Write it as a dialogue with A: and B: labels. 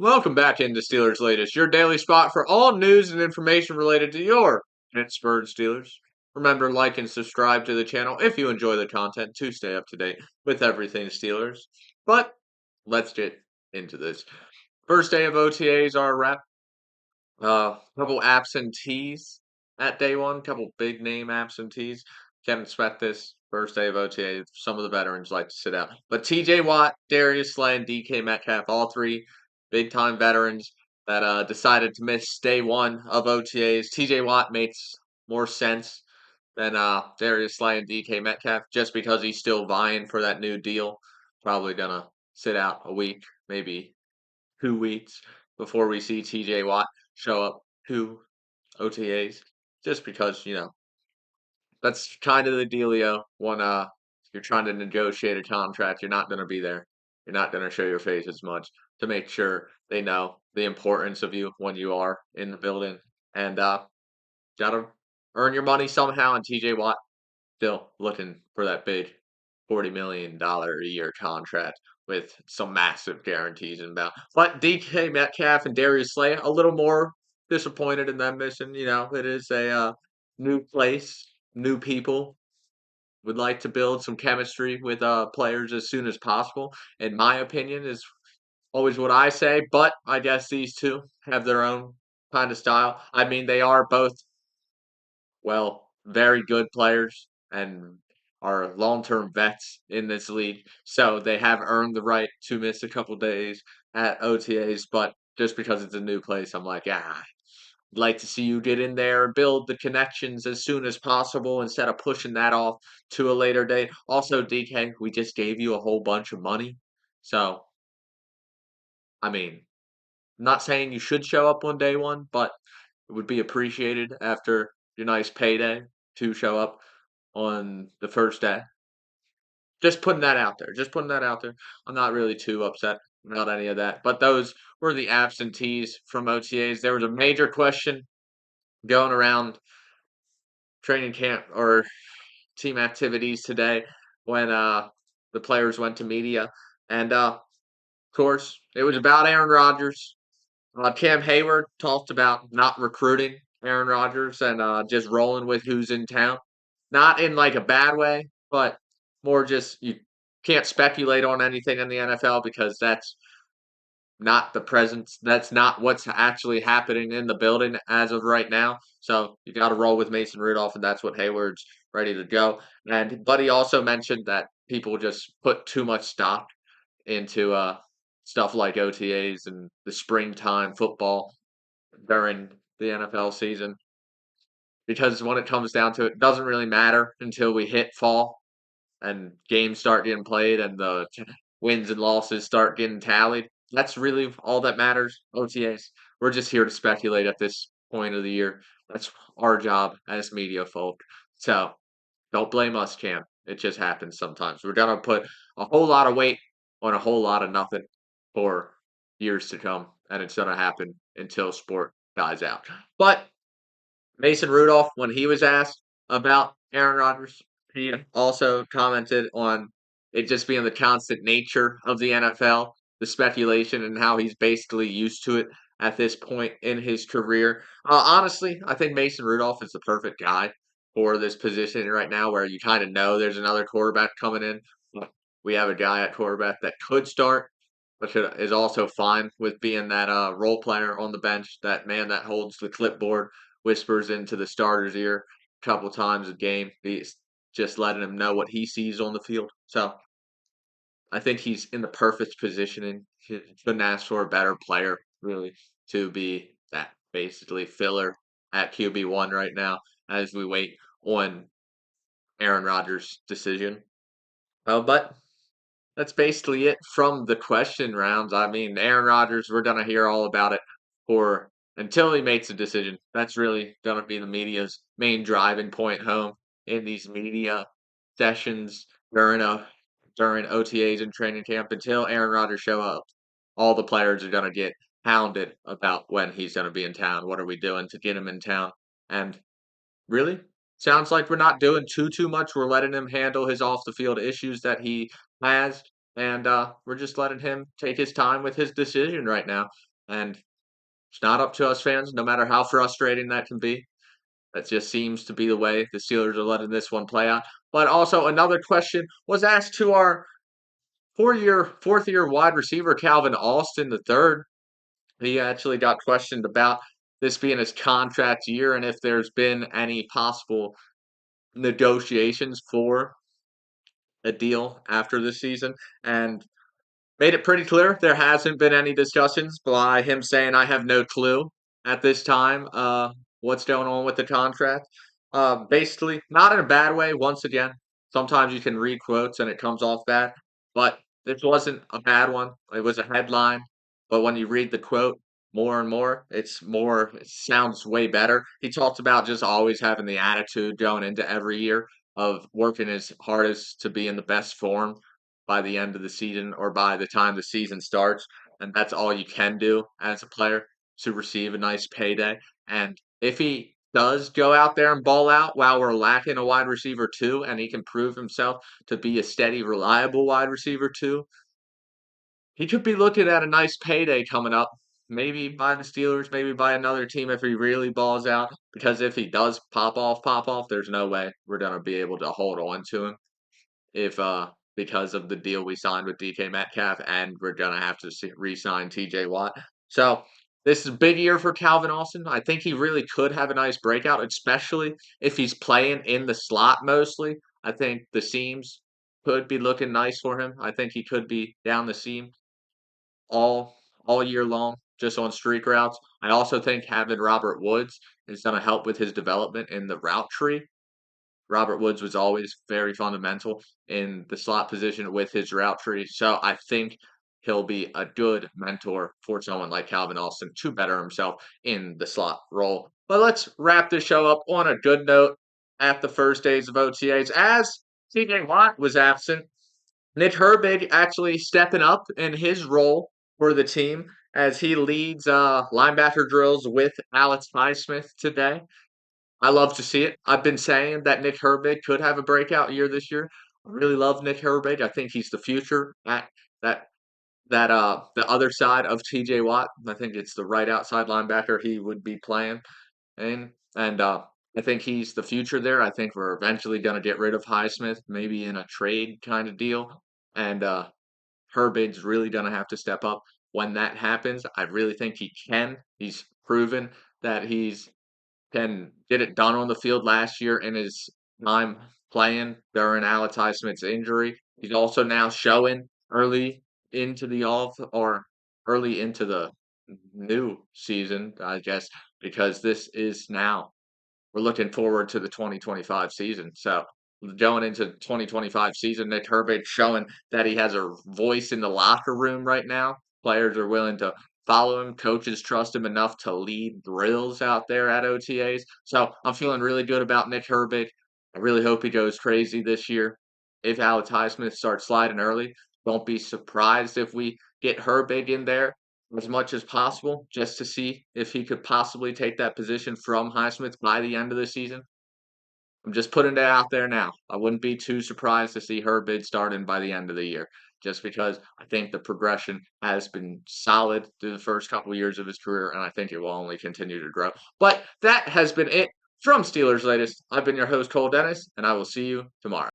A: Welcome back into Steelers Latest, your daily spot for all news and information related to your Pittsburgh Steelers. Remember, like and subscribe to the channel if you enjoy the content to stay up to date with everything Steelers. But let's get into this. First day of OTAs are a wrap. Couple absentees at day one, couple big name absentees. Can't expect this first day of OTA. Some of the veterans like to sit out. But TJ Watt, Darius Slay, and DK Metcalf, all three big time veterans that decided to miss day one of OTAs. TJ Watt makes more sense than Darius Slay and DK Metcalf just because he's still vying for that new deal. Probably gonna sit out a week, maybe 2 weeks before we see TJ Watt show up to OTAs, just because, that's kind of the dealio when you're trying to negotiate a contract, you're not gonna be there. You're not gonna show your face as much to make sure they know the importance of you when you are in the building. And gotta earn your money somehow, and TJ Watt still looking for that big $40 million a year contract with some massive guarantees inbound. But DK Metcalf and Darius Slay, a little more disappointed in them missing. It is a new place, new people. Would like to build some chemistry with players as soon as possible. In my opinion, is always what I say. But I guess these two have their own kind of style. I mean, they are both very good players and are long-term vets in this league. So they have earned the right to miss a couple days at OTAs, but just because it's a new place, I'm like, I'd like to see you get in there and build the connections as soon as possible instead of pushing that off to a later date. Also, DK, we just gave you a whole bunch of money. So, I mean, I'm not saying you should show up on day one, but it would be appreciated after your nice payday to show up on the first day. Just putting that out there. Just putting that out there. I'm not really too upset about any of that. But those were the absentees from OTAs. There was a major question going around training camp or team activities today when the players went to media. And of course, it was about Aaron Rodgers. Cam Hayward talked about not recruiting Aaron Rodgers and just rolling with who's in town. Not in like a bad way, but more just you can't speculate on anything in the NFL because that's not the presence. That's not what's actually happening in the building as of right now. So you got to roll with Mason Rudolph, and that's what Hayward's ready to go. But he also mentioned that people just put too much stock into stuff like OTAs and the springtime football during the NFL season. Because when it comes down to it, it doesn't really matter until we hit fall and games start getting played and the wins and losses start getting tallied. That's really all that matters. OTAs. We're just here to speculate at this point of the year. That's our job as media folk. So don't blame us, Cam. It just happens sometimes. We're gonna put a whole lot of weight on a whole lot of nothing for years to come, and it's gonna happen until sport dies out. But Mason Rudolph, when he was asked about Aaron Rodgers, he also commented on it just being the constant nature of the NFL, the speculation, and how he's basically used to it at this point in his career. Honestly, I think Mason Rudolph is the perfect guy for this position right now, where you kind of know there's another quarterback coming in. We have a guy at quarterback that could start, but is also fine with being that role player on the bench, that man that holds the clipboard, whispers into the starter's ear a couple times a game. He's just letting him know what he sees on the field. So I think he's in the perfect positioning. He couldn't ask for a better player, really, to be that basically filler at QB1 right now as we wait on Aaron Rodgers' decision. But that's basically it from the question rounds. I mean, Aaron Rodgers, we're gonna hear all about it for until he makes a decision. That's really gonna be the media's main driving point home in these media sessions during OTAs and training camp until Aaron Rodgers show up. All the players are gonna get hounded about when he's gonna be in town. What are we doing to get him in town? And really, sounds like we're not doing too much. We're letting him handle his off the field issues that he has, and we're just letting him take his time with his decision right now. and it's not up to us fans, no matter how frustrating that can be. That just seems to be the way the Steelers are letting this one play out. But also another question was asked to our fourth year wide receiver, Calvin Alston the third. He actually got questioned about this being his contract year and if there's been any possible negotiations for a deal after this season. And made it pretty clear there hasn't been any discussions by him saying I have no clue at this time what's going on with the contract. Basically, not in a bad way. Once again, sometimes you can read quotes and it comes off bad, but this wasn't a bad one. It was a headline, but when you read the quote more and more, it sounds way better. He talks about just always having the attitude going into every year of working his hardest to be in the best form by the end of the season or by the time the season starts. And that's all you can do as a player to receive a nice payday. And if he does go out there and ball out while we're lacking a wide receiver too, and he can prove himself to be a steady, reliable wide receiver too, he could be looking at a nice payday coming up. Maybe by the Steelers, maybe by another team if he really balls out. Because if he does pop off, there's no way we're gonna be able to hold on to him if because of the deal we signed with DK Metcalf, and we're gonna have to re-sign TJ Watt. So this is a big year for Calvin Austin. I think he really could have a nice breakout, especially if he's playing in the slot mostly. I think the seams could be looking nice for him. I think he could be down the seam all all year long, just on streak routes. I also think having Robert Woods is going to help with his development in the route tree. Robert Woods was always very fundamental in the slot position with his route tree. So I think he'll be a good mentor for someone like Calvin Austin to better himself in the slot role. But let's wrap this show up on a good note at the first days of OTAs. As TJ Watt was absent, Nick Herbage actually stepping up in his role for the team as he leads linebacker drills with Alex Highsmith today. I love to see it. I've been saying that Nick Herbig could have a breakout year this year. I really love Nick Herbig. I think he's the future at that the other side of TJ Watt. I think it's the right outside linebacker he would be playing in. And I think he's the future there. I think we're eventually gonna get rid of Highsmith, maybe in a trade kind of deal. And Herbig's really gonna have to step up when that happens. I really think he can. He's proven that he's can get it done on the field last year in his time playing during Alex Highsmith's injury. He's also now showing early into the off or early into the new season, I guess, because this is now we're looking forward to the 2025 season. So going into 2025 season, Nick Herbage showing that he has a voice in the locker room right now. Players are willing to follow him. Coaches trust him enough to lead drills out there at OTAs. So I'm feeling really good about Nick Herbage. I really hope he goes crazy this year. If Alex Highsmith starts sliding early, don't be surprised if we get Herbage in there as much as possible just to see if he could possibly take that position from Highsmith by the end of the season. I'm just putting it out there now. I wouldn't be too surprised to see Herbig starting by the end of the year, just because I think the progression has been solid through the first couple of years of his career, and I think it will only continue to grow. But that has been it from Steelers Latest. I've been your host, Cole Dennis, and I will see you tomorrow.